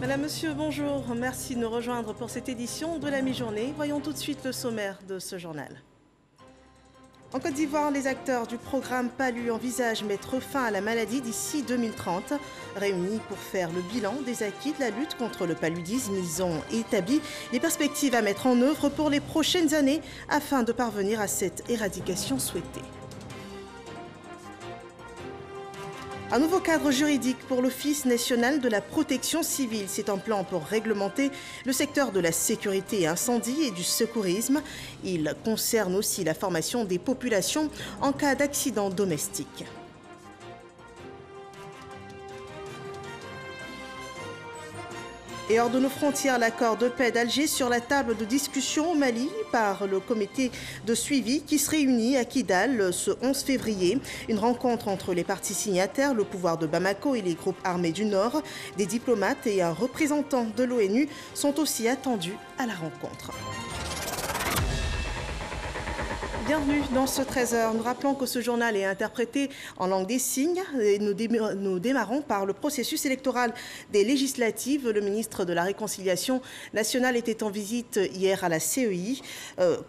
Madame, Monsieur, bonjour. Merci de nous rejoindre pour cette édition de la mi-journée. Voyons tout de suite le sommaire de ce journal. En Côte d'Ivoire, les acteurs du programme PALU envisagent mettre fin à la maladie d'ici 2030. Réunis pour faire le bilan des acquis de la lutte contre le paludisme, ils ont établi les perspectives à mettre en œuvre pour les prochaines années afin de parvenir à cette éradication souhaitée. Un nouveau cadre juridique pour l'Office national de la protection civile. C'est un plan pour réglementer le secteur de la sécurité et incendie et du secourisme. Il concerne aussi la formation des populations en cas d'accident domestique. Et hors de nos frontières, l'accord de paix d'Alger sur la table de discussion au Mali par le comité de suivi qui se réunit à Kidal ce 11 février. Une rencontre entre les parties signataires, le pouvoir de Bamako et les groupes armés du Nord. Des diplomates et un représentant de l'ONU sont aussi attendus à la rencontre. Bienvenue dans ce 13h. Nous rappelons que ce journal est interprété en langue des signes et nous démarrons par le processus électoral des législatives. Le ministre de la Réconciliation nationale était en visite hier à la CEI.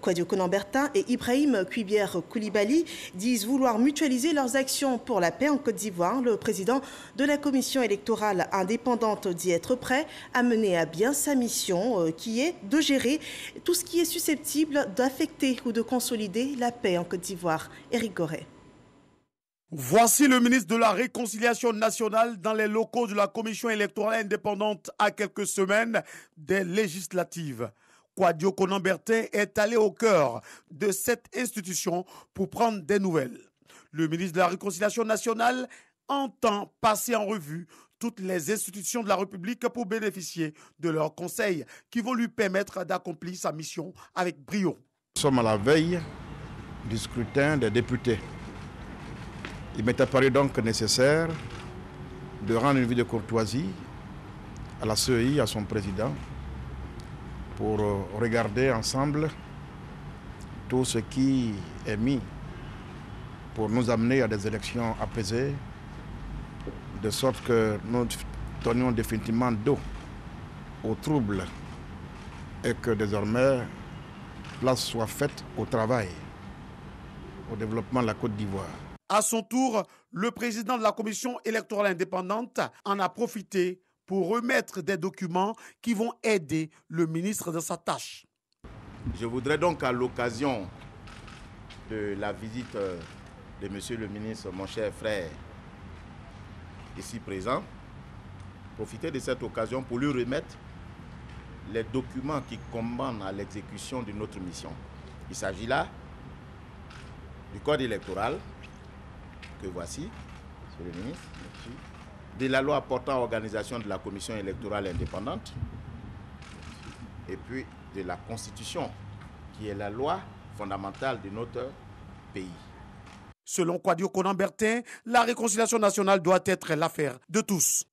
Kwadio Konan-Bertin et Ibrahim Kuibière-Koulibaly disent vouloir mutualiser leurs actions pour la paix en Côte d'Ivoire. Le président de la commission électorale indépendante dit être prêt à mener à bien sa mission qui est de gérer tout ce qui est susceptible d'affecter ou de consolider la paix en Côte d'Ivoire. Éric Goret. Voici le ministre de la Réconciliation nationale dans les locaux de la commission électorale indépendante à quelques semaines des législatives. Kwadio Konan-Bertin est allé au cœur de cette institution pour prendre des nouvelles. Le ministre de la Réconciliation nationale entend passer en revue toutes les institutions de la République pour bénéficier de leurs conseils qui vont lui permettre d'accomplir sa mission avec brio. Nous sommes à la veille du scrutin des députés. Il m'est apparu donc nécessaire de rendre une visite de courtoisie à la CEI, à son président, pour regarder ensemble tout ce qui est mis pour nous amener à des élections apaisées, de sorte que nous donnions définitivement dos aux troubles et que désormais place soit faite au travail, au développement de la Côte d'Ivoire. À son tour, le président de la commission électorale indépendante en a profité pour remettre des documents qui vont aider le ministre dans sa tâche. Je voudrais donc à l'occasion de la visite de monsieur le ministre, mon cher frère, ici présent, profiter de cette occasion pour lui remettre les documents qui commandent à l'exécution de notre mission. Il s'agit là du code électoral, que voici, monsieur le ministre, de la loi portant organisation de la commission électorale indépendante, et puis de la Constitution, qui est la loi fondamentale de notre pays. Selon Kwadio Konan-Bertin, la réconciliation nationale doit être l'affaire de tous.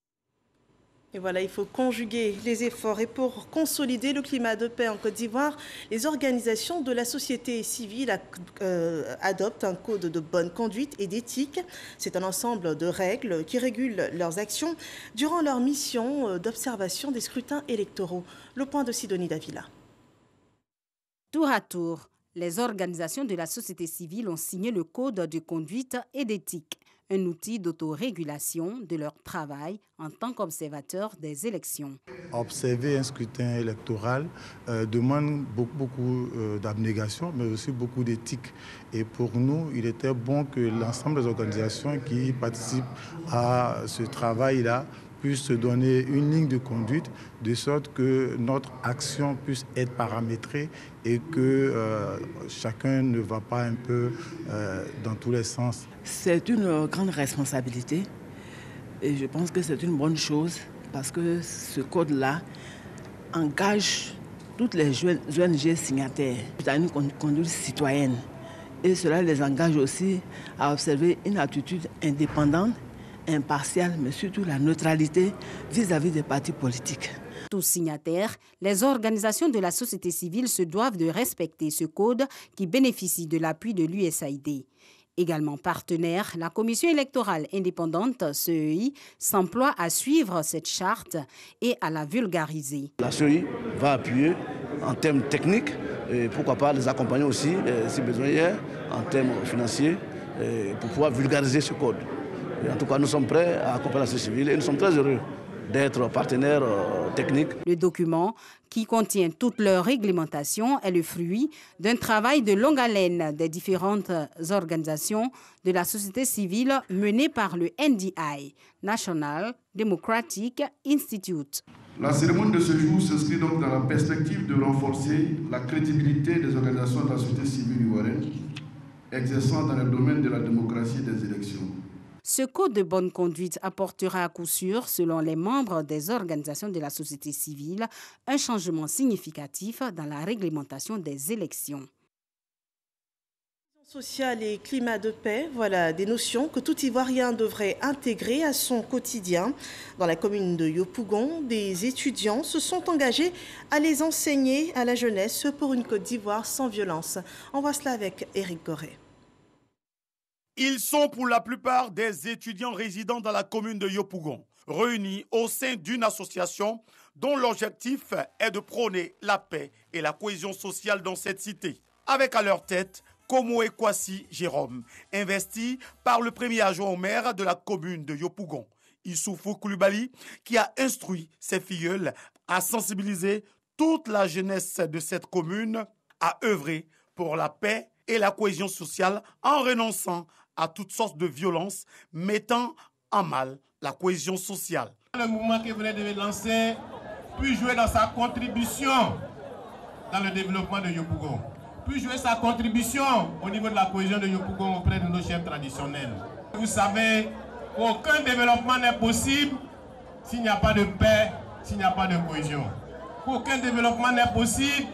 Et voilà, il faut conjuguer les efforts. Et pour consolider le climat de paix en Côte d'Ivoire, les organisations de la société civile adoptent un code de bonne conduite et d'éthique. C'est un ensemble de règles qui régulent leurs actions durant leur mission d'observation des scrutins électoraux. Le point de Sidonie Davila. Tour à tour, les organisations de la société civile ont signé le code de conduite et d'éthique, un outil d'autorégulation de leur travail en tant qu'observateurs des élections. Observer un scrutin électoral demande beaucoup d'abnégation, mais aussi beaucoup d'éthique. Et pour nous, il était bon que l'ensemble des organisations qui participent à ce travail-là puissent se donner une ligne de conduite de sorte que notre action puisse être paramétrée et que chacun ne va pas un peu dans tous les sens. C'est une grande responsabilité et je pense que c'est une bonne chose parce que ce code-là engage toutes les ONG signataires à une conduite citoyenne et cela les engage aussi à observer une attitude indépendante, impartiale, mais surtout la neutralité vis-à-vis des partis politiques. Tous signataires, les organisations de la société civile se doivent de respecter ce code qui bénéficie de l'appui de l'USAID. Également partenaire, la Commission électorale indépendante, CEI, s'emploie à suivre cette charte et à la vulgariser. La CEI va appuyer en termes techniques, et pourquoi pas les accompagner aussi, si besoin y est, en termes financiers, pour pouvoir vulgariser ce code. Et en tout cas, nous sommes prêts à accompagner la société civile et nous sommes très heureux d'être partenaires techniques. Le document, qui contient toute leur réglementation, est le fruit d'un travail de longue haleine des différentes organisations de la société civile mené par le NDI, National Democratic Institute. La cérémonie de ce jour s'inscrit donc dans la perspective de renforcer la crédibilité des organisations de la société civile ivoirienne exerçant dans le domaine de la démocratie et des élections. Ce code de bonne conduite apportera à coup sûr, selon les membres des organisations de la société civile, un changement significatif dans la réglementation des élections. Social et climat de paix, voilà des notions que tout Ivoirien devrait intégrer à son quotidien. Dans la commune de Yopougon, des étudiants se sont engagés à les enseigner à la jeunesse pour une Côte d'Ivoire sans violence. On voit cela avec Éric Goré. Ils sont pour la plupart des étudiants résidant dans la commune de Yopougon, réunis au sein d'une association dont l'objectif est de prôner la paix et la cohésion sociale dans cette cité. Avec à leur tête Komo Kwasi Jérôme, investi par le premier adjoint au maire de la commune de Yopougon, Issoufou Koulibaly, qui a instruit ses filleuls à sensibiliser toute la jeunesse de cette commune à œuvrer pour la paix et la cohésion sociale en renonçant à toutes sortes de violences mettant en mal la cohésion sociale. Le mouvement que vous venez de lancer peut jouer dans sa contribution dans le développement de Yopougon, peut jouer sa contribution au niveau de la cohésion de Yopougon auprès de nos chefs traditionnels. Vous savez qu'aucun développement n'est possible s'il n'y a pas de paix, s'il n'y a pas de cohésion. Aucun développement n'est possible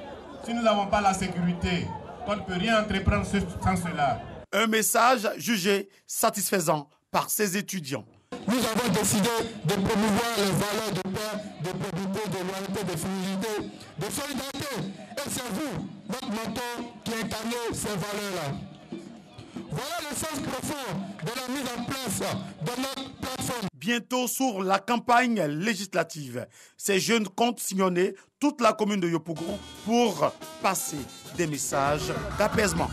si nous n'avons pas la sécurité. On ne peut rien entreprendre sans cela. Un message jugé satisfaisant par ces étudiants. Nous avons décidé de promouvoir les valeurs de paix, de probité, de loyauté, de fidélité, de solidarité. Et c'est vous, notre motto, qui incarnez ces valeurs-là. Voilà le sens profond de la mise en place de notre plateforme. Bientôt s'ouvre la campagne législative. Ces jeunes comptent sillonner toute la commune de Yopougon pour passer des messages d'apaisement.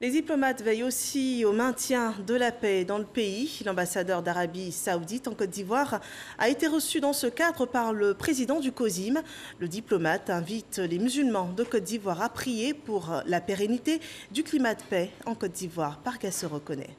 Les diplomates veillent aussi au maintien de la paix dans le pays. L'ambassadeur d'Arabie Saoudite en Côte d'Ivoire a été reçu dans ce cadre par le président du COSIM. Le diplomate invite les musulmans de Côte d'Ivoire à prier pour la pérennité du climat de paix en Côte d'Ivoire. Parga se reconnaît.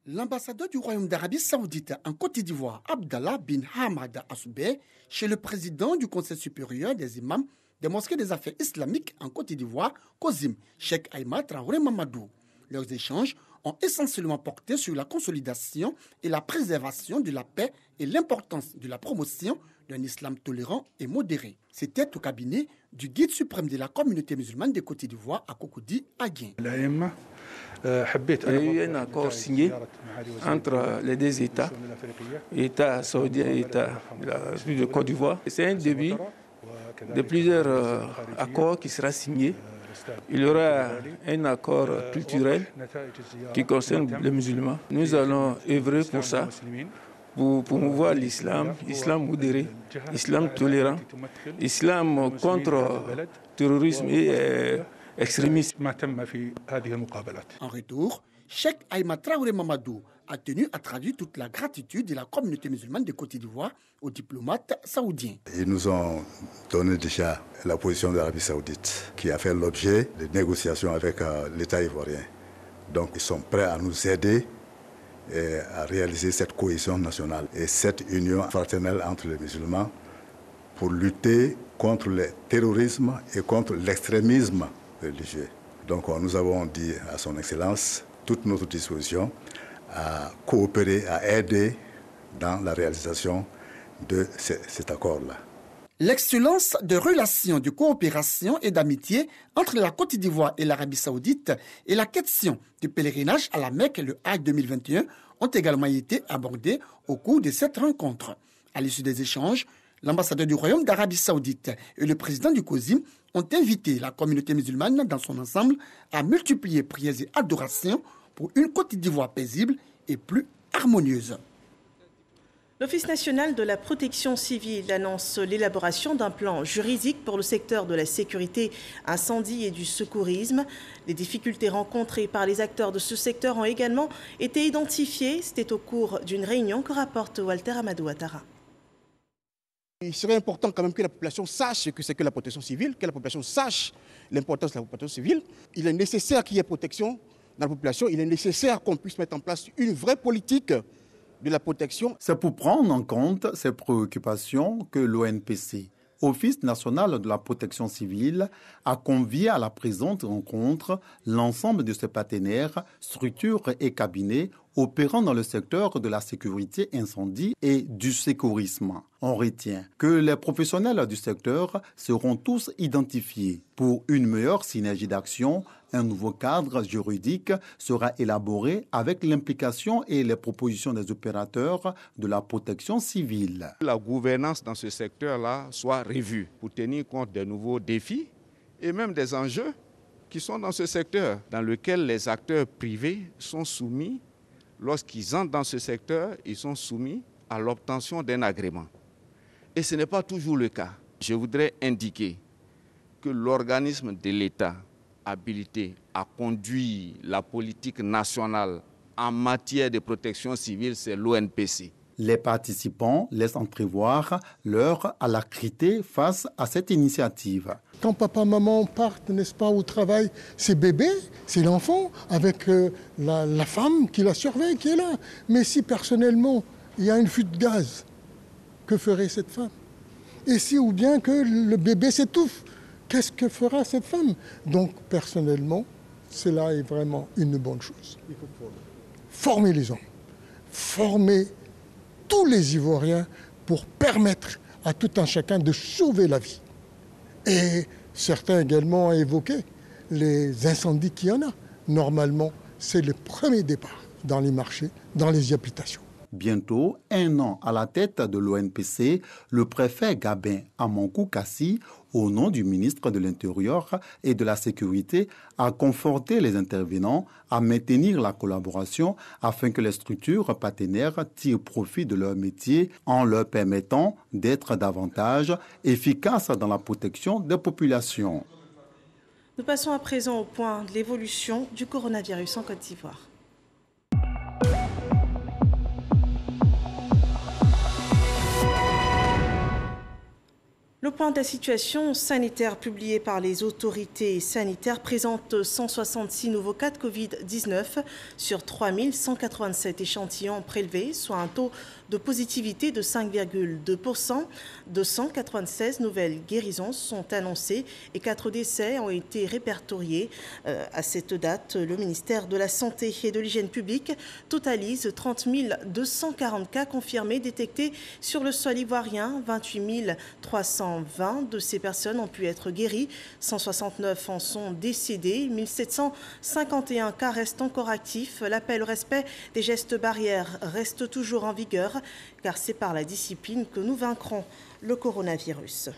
L'ambassadeur du Royaume d'Arabie Saoudite en Côte d'Ivoire, Abdallah bin Hamad Assoubeh, chez le président du Conseil supérieur des imams des mosquées des affaires islamiques en Côte d'Ivoire, COSIM, Cheikh Aïma Traoré Mamadou. Leurs échanges ont essentiellement porté sur la consolidation et la préservation de la paix et l'importance de la promotion d'un islam tolérant et modéré. C'était au cabinet du guide suprême de la communauté musulmane de Côte d'Ivoire à Cocody, à Guin. Il y a eu un accord signé entre les deux États, État saoudien et État de la République de Côte d'Ivoire. C'est un début de plusieurs accords qui sera signé. Il y aura un accord culturel qui concerne les musulmans. Nous allons œuvrer pour ça, pour promouvoir l'islam, islam modéré, islam tolérant, islam contre terrorisme et extrémisme. En retour, Cheikh Aïma Traoré Mamadou a tenu à traduire toute la gratitude de la communauté musulmane de Côte d'Ivoire aux diplomates saoudiens. Ils nous ont donné déjà la position de l'Arabie saoudite qui a fait l'objet de négociations avec l'État ivoirien. Donc ils sont prêts à nous aider et à réaliser cette cohésion nationale et cette union fraternelle entre les musulmans pour lutter contre le terrorisme et contre l'extrémisme religieux. Donc nous avons dit à son Excellence toute notre disposition à coopérer, à aider dans la réalisation de cet accord-là. L'excellence de relations de coopération et d'amitié entre la Côte d'Ivoire et l'Arabie saoudite et la question du pèlerinage à la Mecque le Hajj 2021 ont également été abordées au cours de cette rencontre. À l'issue des échanges, L'ambassadeur du Royaume d'Arabie Saoudite et le président du COSIM ont invité la communauté musulmane dans son ensemble à multiplier prières et adorations pour une Côte d'Ivoire paisible et plus harmonieuse. L'Office national de la protection civile annonce l'élaboration d'un plan juridique pour le secteur de la sécurité, incendie et du secourisme. Les difficultés rencontrées par les acteurs de ce secteur ont également été identifiées. C'était au cours d'une réunion que rapporte Walter Amadou Ouattara. Il serait important quand même que la population sache ce que c'est que la protection civile, que la population sache l'importance de la protection civile. Il est nécessaire qu'il y ait protection dans la population. Il est nécessaire qu'on puisse mettre en place une vraie politique de la protection. C'est pour prendre en compte ces préoccupations que l'ONPC, Office national de la protection civile, a convié à la présente rencontre l'ensemble de ses partenaires, structures et cabinets opérant dans le secteur de la sécurité incendie et du secourisme. On retient que les professionnels du secteur seront tous identifiés. Pour une meilleure synergie d'action, un nouveau cadre juridique sera élaboré avec l'implication et les propositions des opérateurs de la protection civile. La gouvernance dans ce secteur-là soit revue pour tenir compte des nouveaux défis et même des enjeux qui sont dans ce secteur, dans lequel les acteurs privés sont soumis. Lorsqu'ils entrent dans ce secteur, ils sont soumis à l'obtention d'un agrément. Et ce n'est pas toujours le cas. Je voudrais indiquer que l'organisme de l'État habilité à conduire la politique nationale en matière de protection civile, c'est l'ONPC. Les participants laissent entrevoir leur alacrité face à cette initiative. Quand papa, maman partent, n'est-ce pas, au travail, c'est bébé, c'est l'enfant, avec la femme qui la surveille, qui est là. Mais si personnellement, il y a une fuite de gaz, que ferait cette femme? Et si ou bien que le bébé s'étouffe, qu'est-ce que fera cette femme? Donc personnellement, cela est vraiment une bonne chose. Il faut former les hommes, former tous les Ivoiriens pour permettre à tout un chacun de sauver la vie. Et certains également ont évoqué les incendies qu'il y en a. Normalement, c'est le premier départ dans les marchés, dans les habitations. Bientôt, 1 an à la tête de l'ONPC, le préfet Gabin Amankou Kassi, au nom du ministre de l'Intérieur et de la Sécurité, a conforté les intervenants à maintenir la collaboration afin que les structures partenaires tirent profit de leur métier en leur permettant d'être davantage efficaces dans la protection des populations. Nous passons à présent au point de l'évolution du coronavirus en Côte d'Ivoire. Le point de la situation sanitaire publié par les autorités sanitaires présente 166 nouveaux cas de Covid-19 sur 3187 échantillons prélevés, soit un taux de positivité de 5,2%. 296 nouvelles guérisons sont annoncées et 4 décès ont été répertoriés. À cette date, le ministère de la Santé et de l'Hygiène publique totalise 30 240 cas confirmés détectés sur le sol ivoirien. 28 320 de ces personnes ont pu être guéries, 169 en sont décédées, 1751 cas restent encore actifs. L'appel au respect des gestes barrières reste toujours en vigueur, car c'est par la discipline que nous vaincrons le coronavirus.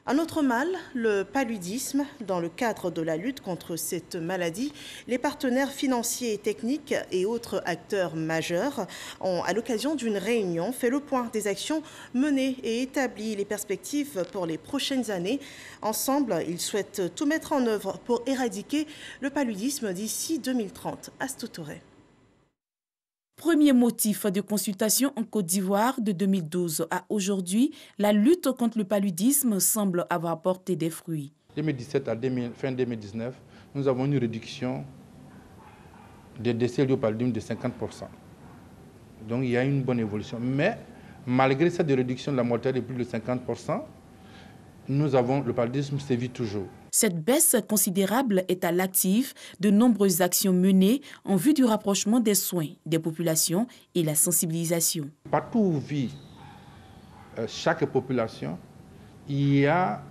Un autre mal, le paludisme. Dans le cadre de la lutte contre cette maladie, les partenaires financiers et techniques et autres acteurs majeurs ont, à l'occasion d'une réunion, fait le point des actions menées et établi les perspectives pour les prochaines années. Ensemble, ils souhaitent tout mettre en œuvre pour éradiquer le paludisme d'ici 2030. Astou Touré. Premier motif de consultation en Côte d'Ivoire de 2012 à aujourd'hui, la lutte contre le paludisme semble avoir porté des fruits. 2017 à fin 2019, nous avons une réduction des décès liés au paludisme de 50%. Donc il y a une bonne évolution. Mais malgré cette réduction de la mortalité de plus de 50%, le paludisme sévit toujours. Cette baisse considérable est à l'actif de nombreuses actions menées en vue du rapprochement des soins des populations et la sensibilisation. Partout où vit chaque population, il y a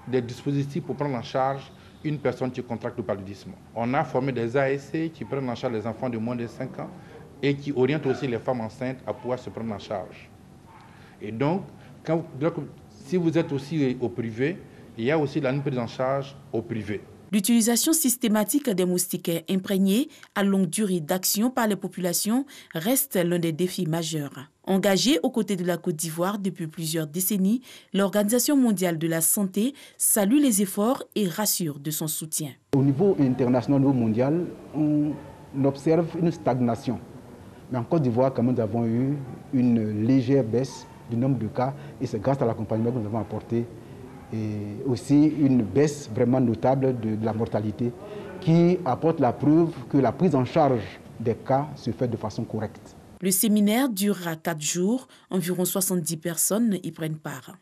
des dispositifs pour prendre en charge une personne qui contracte le paludisme. On a formé des ASC qui prennent en charge les enfants de moins de 5 ans et qui orientent aussi les femmes enceintes à pouvoir se prendre en charge. Et donc, Si vous êtes aussi au privé, il y a aussi la prise en charge au privé. L'utilisation systématique des moustiquaires imprégnés à longue durée d'action par les populations reste l'un des défis majeurs. Engagée aux côtés de la Côte d'Ivoire depuis plusieurs décennies, l'Organisation mondiale de la santé salue les efforts et rassure de son soutien. Au niveau international, au niveau mondial, on observe une stagnation. Mais en Côte d'Ivoire, quand même, nous avons eu une légère baisse du nombre de cas et c'est grâce à l'accompagnement que nous avons apporté et aussi une baisse vraiment notable de la mortalité qui apporte la preuve que la prise en charge des cas se fait de façon correcte. Le séminaire durera 4 jours. Environ 70 personnes y prennent part.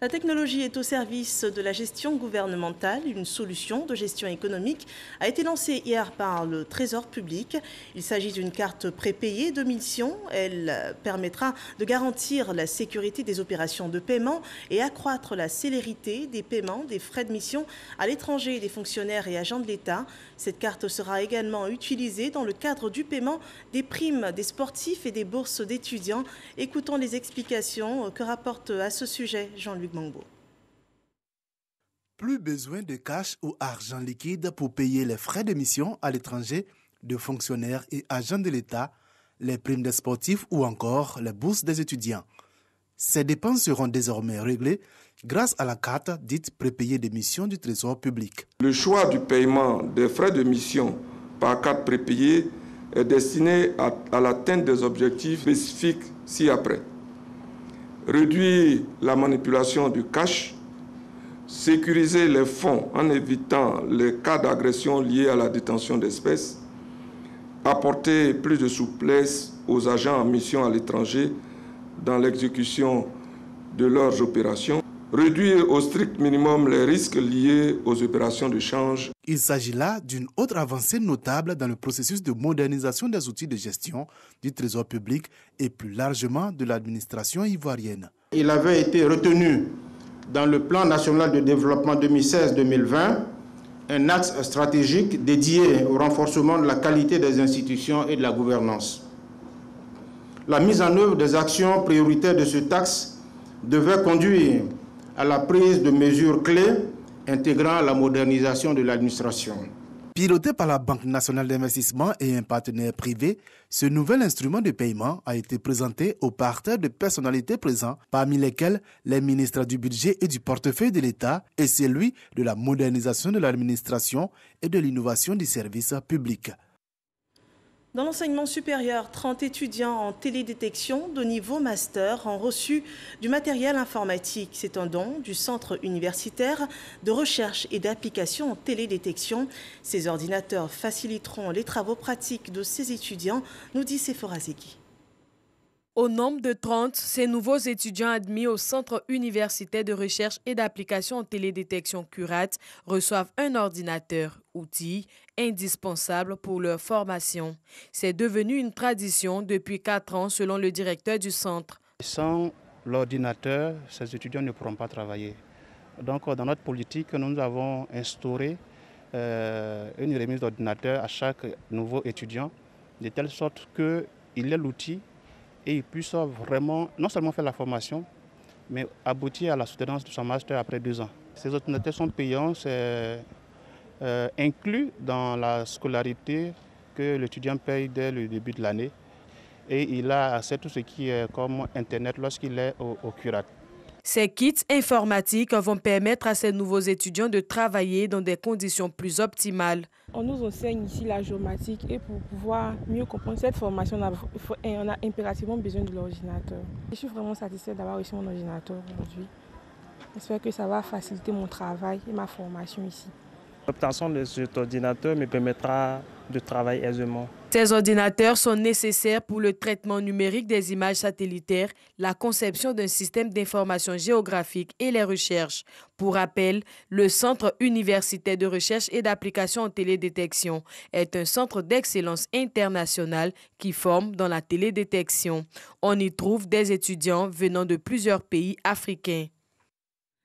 La technologie est au service de la gestion gouvernementale. Une solution de gestion économique a été lancée hier par le Trésor public. Il s'agit d'une carte prépayée de mission. Elle permettra de garantir la sécurité des opérations de paiement et accroître la célérité des paiements des frais de mission à l'étranger des fonctionnaires et agents de l'État. Cette carte sera également utilisée dans le cadre du paiement des primes des sportifs et des bourses d'étudiants. Écoutons les explications que rapporte à ce sujet Jean-Luc Mangbo. Plus besoin de cash ou argent liquide pour payer les frais de mission à l'étranger de fonctionnaires et agents de l'État, les primes des sportifs ou encore les bourses des étudiants. Ces dépenses seront désormais réglées grâce à la carte dite prépayée de mission du Trésor public. Le choix du paiement des frais de mission par carte prépayée est destiné à l'atteinte des objectifs spécifiques ci-après. Réduire la manipulation du cash, sécuriser les fonds en évitant les cas d'agression liés à la détention d'espèces, apporter plus de souplesse aux agents en mission à l'étranger dans l'exécution de leurs opérations, réduire au strict minimum les risques liés aux opérations de change. Il s'agit là d'une autre avancée notable dans le processus de modernisation des outils de gestion du Trésor public et plus largement de l'administration ivoirienne. Il avait été retenu dans le plan national de développement 2016-2020 un axe stratégique dédié au renforcement de la qualité des institutions et de la gouvernance. La mise en œuvre des actions prioritaires de ce axe devait conduire à la prise de mesures clés intégrant la modernisation de l'administration. Piloté par la Banque nationale d'investissement et un partenaire privé, ce nouvel instrument de paiement a été présenté aux parterres de personnalités présents, parmi lesquels les ministres du budget et du portefeuille de l'État et celui de la modernisation de l'administration et de l'innovation du service public. Dans l'enseignement supérieur, 30 étudiants en télédétection de niveau master ont reçu du matériel informatique. C'est un don du Centre universitaire de recherche et d'application en télédétection. Ces ordinateurs faciliteront les travaux pratiques de ces étudiants, nous dit Sephora Zeki. Au nombre de 30, ces nouveaux étudiants admis au Centre universitaire de recherche et d'application en télédétection CURAT reçoivent un ordinateur, outil indispensable pour leur formation. C'est devenu une tradition depuis 4 ans selon le directeur du centre. Sans l'ordinateur, ces étudiants ne pourront pas travailler. Donc dans notre politique, nous avons instauré une remise d'ordinateur à chaque nouveau étudiant, de telle sorte qu'il ait l'outil et il puisse vraiment non seulement faire la formation, mais aboutir à la soutenance de son master après 2 ans. Ces ordinateurs sont payants, c'est inclus dans la scolarité que l'étudiant paye dès le début de l'année. Et il a accès à tout ce qui est comme Internet lorsqu'il est au CURAT. Ces kits informatiques vont permettre à ces nouveaux étudiants de travailler dans des conditions plus optimales. On nous enseigne ici la géomatique et pour pouvoir mieux comprendre cette formation, on a impérativement besoin de l'ordinateur. Je suis vraiment satisfaite d'avoir reçu mon ordinateur aujourd'hui. J'espère que ça va faciliter mon travail et ma formation ici. L'obtention de cet ordinateur me permettra de travailler aisément. Ces ordinateurs sont nécessaires pour le traitement numérique des images satellitaires, la conception d'un système d'information géographique et les recherches. Pour rappel, le Centre universitaire de recherche et d'application en télédétection est un centre d'excellence international qui forme dans la télédétection. On y trouve des étudiants venant de plusieurs pays africains.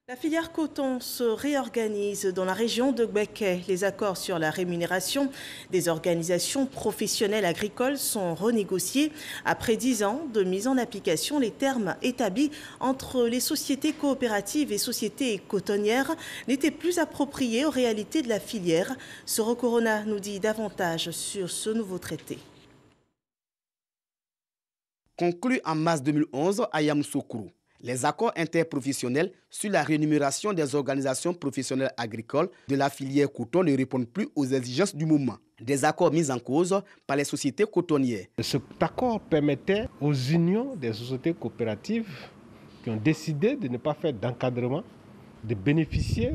La filière coton se réorganise dans la région de Gbeke. Les accords sur la rémunération des organisations professionnelles agricoles sont renégociés. Après 10 ans de mise en application, les termes établis entre les sociétés coopératives et sociétés cotonnières n'étaient plus appropriés aux réalités de la filière. Soro Corona nous dit davantage sur ce nouveau traité. Conclu en mars 2011 à Yamoussoukro, les accords interprofessionnels sur la rémunération des organisations professionnelles agricoles de la filière coton ne répondent plus aux exigences du moment. Des accords mis en cause par les sociétés cotonnières. Cet accord permettait aux unions des sociétés coopératives qui ont décidé de ne pas faire d'encadrement de bénéficier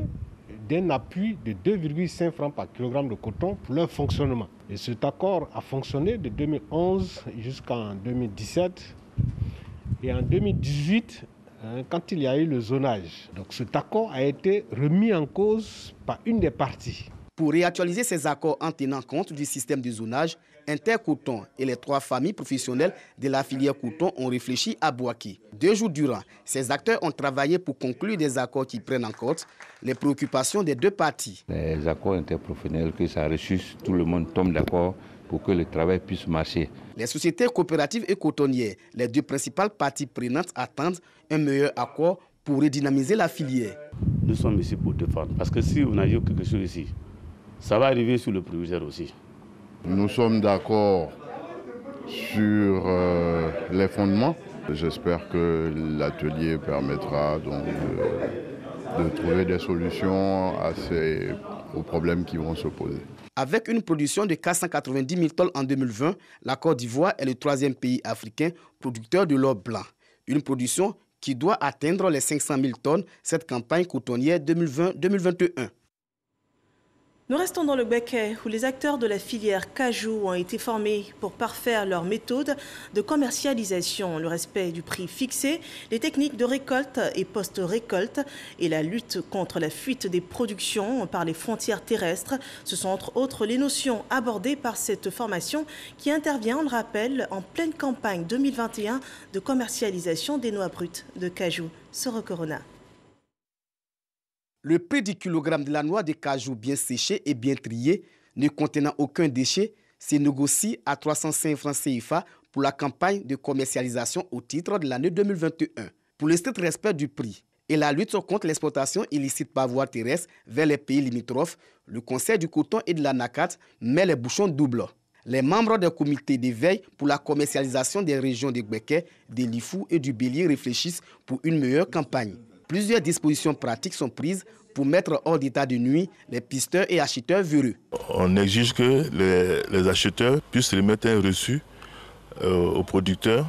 d'un appui de 2,5 francs par kilogramme de coton pour leur fonctionnement. Et cet accord a fonctionné de 2011 jusqu'en 2017. Et en 2018, quand il y a eu le zonage, donc cet accord a été remis en cause par une des parties. Pour réactualiser ces accords en tenant compte du système de zonage, Intercoton et les 3 familles professionnelles de la filière coton ont réfléchi à Bouaki. 2 jours durant, ces acteurs ont travaillé pour conclure des accords qui prennent en compte les préoccupations des 2 parties. Les accords interprofessionnels, que ça ressuscite, tout le monde tombe d'accord pour que le travail puisse marcher. Les sociétés coopératives et cotonnières, les 2 principales parties prenantes, attendent un meilleur accord pour redynamiser la filière. Nous sommes ici pour défendre, parce que si on a eu quelque chose ici, ça va arriver sur le proviseur aussi. Nous sommes d'accord sur les fondements. J'espère que l'atelier permettra donc de trouver des solutions aux problèmes qui vont se poser. Avec une production de 490 000 tonnes en 2020, la Côte d'Ivoire est le 3e pays africain producteur de l'or blanc. Une production qui doit atteindre les 500 000 tonnes cette campagne cotonnière 2020-2021. Nous restons dans le Gbeke où les acteurs de la filière cajou ont été formés pour parfaire leurs méthodes de commercialisation, le respect du prix fixé, les techniques de récolte et post-récolte et la lutte contre la fuite des productions par les frontières terrestres. Ce sont entre autres les notions abordées par cette formation qui intervient, on le rappelle, en pleine campagne 2021 de commercialisation des noix brutes de cajou. Soro Corona. Le prix du kilogramme de la noix de cajou bien séchée et bien triée, ne contenant aucun déchet, se négocie à 305 francs CFA pour la campagne de commercialisation au titre de l'année 2021. Pour le strict respect du prix et la lutte contre l'exportation illicite par voie terrestre vers les pays limitrophes, le Conseil du coton et de l'anacat met les bouchons doubles. Les membres des comités de veille pour la commercialisation des régions de Gbeke, de Lifou et du Bélier réfléchissent pour une meilleure campagne. Plusieurs dispositions pratiques sont prises pour mettre hors d'état de nuit les pisteurs et acheteurs véreux. On exige que les acheteurs puissent remettre un reçu aux producteurs,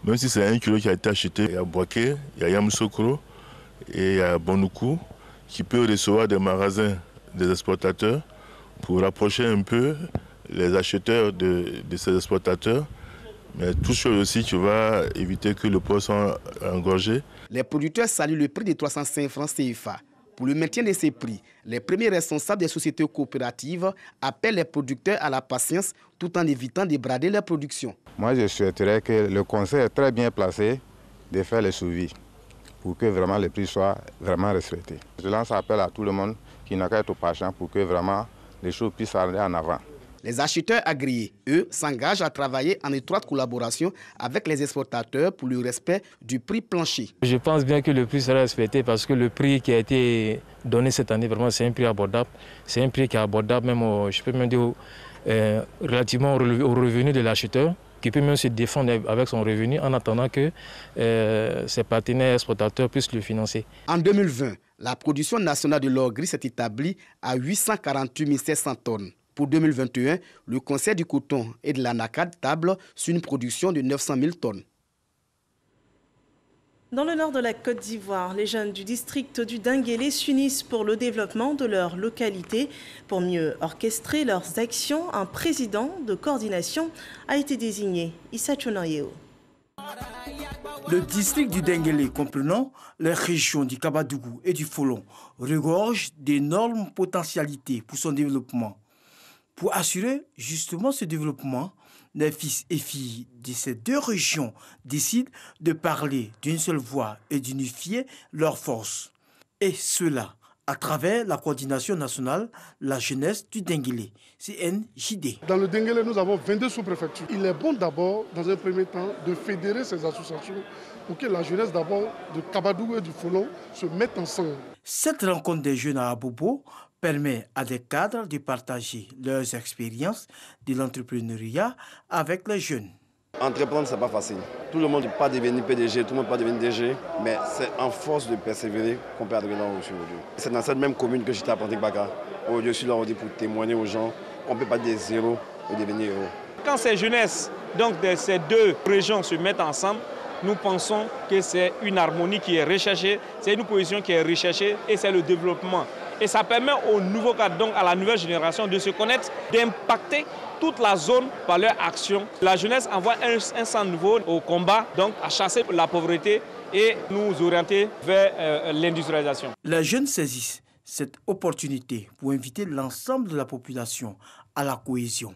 même si c'est 1 kilo qui a été acheté. Il y a Bouaké, il y a Yamoussoukro et il y a Bonoukou qui peut recevoir des magasins des exportateurs pour rapprocher un peu les acheteurs de ces exportateurs. Mais tout chose aussi qui va éviter que le poids soit engorgé. Les producteurs saluent le prix de 305 francs CFA. Pour le maintien de ces prix, les premiers responsables des sociétés coopératives appellent les producteurs à la patience tout en évitant de brader leur production. Moi, je souhaiterais que le Conseil est très bien placé de faire le suivi pour que vraiment les prix soient vraiment respectés. Je lance appel à tout le monde qui n'a qu'à être patient pour que vraiment les choses puissent aller en avant. Les acheteurs agréés, eux, s'engagent à travailler en étroite collaboration avec les exportateurs pour le respect du prix plancher. Je pense bien que le prix sera respecté parce que le prix qui a été donné cette année, vraiment, c'est un prix abordable. C'est un prix qui est abordable, même, je peux même dire, relativement au revenu de l'acheteur, qui peut même se défendre avec son revenu en attendant que ses partenaires exportateurs puissent le financer. En 2020, la production nationale de l'or gris s'est établie à 848 700 tonnes. Pour 2021, le Conseil du coton et de l'anacat table sur une production de 900 000 tonnes. Dans le nord de la Côte d'Ivoire, les jeunes du district du Dinguélé s'unissent pour le développement de leur localité. Pour mieux orchestrer leurs actions, un président de coordination a été désigné, Issa Tchonayeo. Le district du Dinguélé, comprenant les régions du Kabadougou et du Folon, regorge d'énormes potentialités pour son développement. Pour assurer justement ce développement, les fils et filles de ces 2 régions décident de parler d'une seule voix et d'unifier leurs forces. Et cela à travers la coordination nationale, la jeunesse du Denguélé, CNJD. Dans le Denguélé, nous avons 22 sous-préfectures. Il est bon d'abord, dans un premier temps, de fédérer ces associations pour que la jeunesse d'abord de Kabadougou et du Folon se mette ensemble. Cette rencontre des jeunes à Abobo permet à des cadres de partager leurs expériences de l'entrepreneuriat avec les jeunes. Entreprendre, ce n'est pas facile. Tout le monde ne peut pas devenir PDG, tout le monde ne peut pas devenir DG, mais c'est en force de persévérer qu'on peut arriver là où je suis aujourd'hui. C'est dans cette même commune que j'étais à Pontic-Baka. Je suis là aujourd'hui pour témoigner aux gens qu'on ne peut pas être zéro et devenir héros. Quand ces jeunesses donc de ces deux régions se mettent ensemble, nous pensons que c'est une harmonie qui est recherchée, c'est une cohésion qui est recherchée et c'est le développement. Et ça permet aux nouveaux cadres, donc à la nouvelle génération, de se connaître, d'impacter toute la zone par leur action. La jeunesse envoie un sang nouveau au combat, donc à chasser la pauvreté et nous orienter vers l'industrialisation. Les jeunes saisissent cette opportunité pour inviter l'ensemble de la population à la cohésion,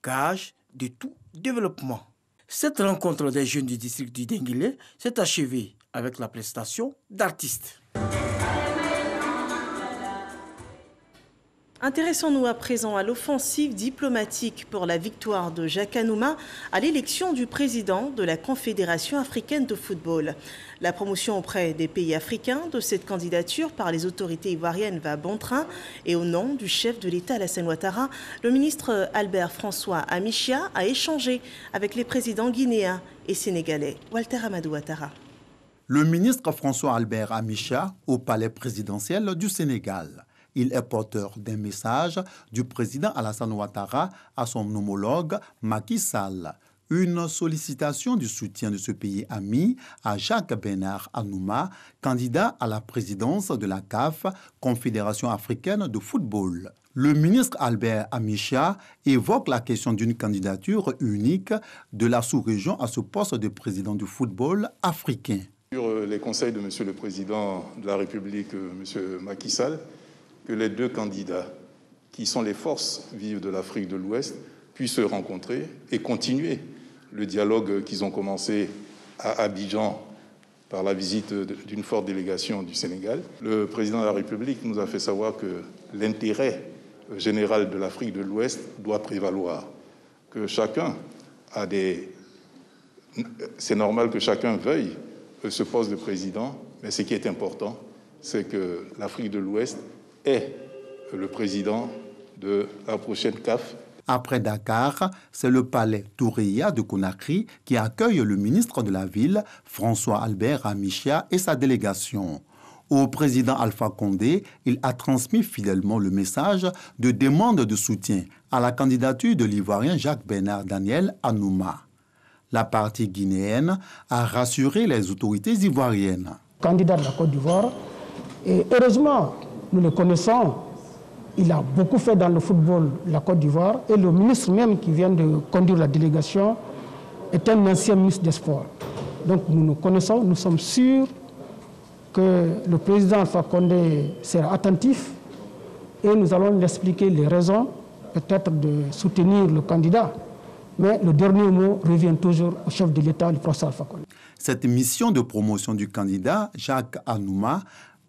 gage de tout développement. Cette rencontre des jeunes du district du Denguélé s'est achevée avec la prestation d'artistes. Intéressons-nous à présent à l'offensive diplomatique pour la victoire de Jacques Anouma à l'élection du président de la Confédération africaine de football. La promotion auprès des pays africains de cette candidature par les autorités ivoiriennes va bon train et au nom du chef de l'État Alassane Ouattara, le ministre Albert François Amichia a échangé avec les présidents guinéens et sénégalais. Walter Amadou Ouattara. Le ministre François Albert Amichia au palais présidentiel du Sénégal. Il est porteur d'un message du président Alassane Ouattara à son homologue Macky Sall. Une sollicitation du soutien de ce pays ami à Jacques Bernard Anouma, candidat à la présidence de la CAF, Confédération africaine de football. Le ministre Albert Amichia évoque la question d'une candidature unique de la sous-région à ce poste de président du football africain. Sur les conseils de M. le Président de la République, M. Macky Sall, que les deux candidats, qui sont les forces vives de l'Afrique de l'Ouest, puissent se rencontrer et continuer le dialogue qu'ils ont commencé à Abidjan par la visite d'une forte délégation du Sénégal. Le président de la République nous a fait savoir que l'intérêt général de l'Afrique de l'Ouest doit prévaloir, que chacun a des... C'est normal que chacun veuille ce poste de président, mais ce qui est important, c'est que l'Afrique de l'Ouest est le président de la prochaine CAF. Après Dakar, c'est le palais Toureya de Conakry qui accueille le ministre de la Ville, François Albert Amichia, et sa délégation. Au président Alpha Condé, il a transmis fidèlement le message de demande de soutien à la candidature de l'Ivoirien Jacques Bernard Daniel Anouma. La partie guinéenne a rassuré les autorités ivoiriennes. Candidat de la Côte d'Ivoire, et heureusement, nous le connaissons, il a beaucoup fait dans le football de la Côte d'Ivoire et le ministre même qui vient de conduire la délégation est un ancien ministre des Sports. Donc nous nous connaissons, nous sommes sûrs que le président Alpha Condé sera attentif et nous allons lui expliquer les raisons peut-être de soutenir le candidat. Mais le dernier mot revient toujours au chef de l'État, le professeur Alpha Condé. Cette mission de promotion du candidat Jacques Anouma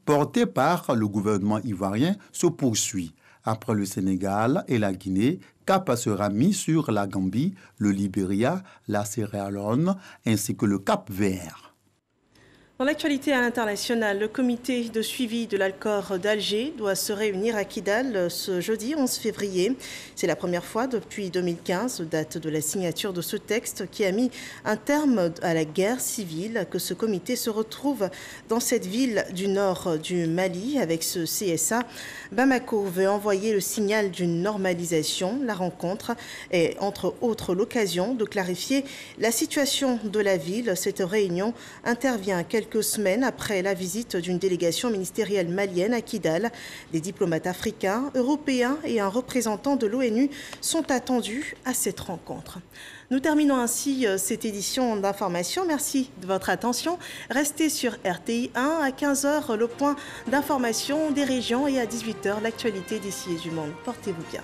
porté par le gouvernement ivoirien, se poursuit. Après le Sénégal et la Guinée, cap sera mis sur la Gambie, le Libéria, la Sierra Leone ainsi que le Cap-Vert. Dans l'actualité à l'international, le comité de suivi de l'accord d'Alger doit se réunir à Kidal ce jeudi 11 février. C'est la première fois depuis 2015, date de la signature de ce texte, qui a mis un terme à la guerre civile, que ce comité se retrouve dans cette ville du nord du Mali avec ce CSA. Bamako veut envoyer le signal d'une normalisation. La rencontre est entre autres l'occasion de clarifier la situation de la ville. Cette réunion intervient quelques semaines après la visite d'une délégation ministérielle malienne à Kidal. Des diplomates africains, européens et un représentant de l'ONU sont attendus à cette rencontre. Nous terminons ainsi cette édition d'information. Merci de votre attention. Restez sur RTI 1 à 15h, le point d'information des régions et à 18h, l'actualité d'ici et du monde. Portez-vous bien.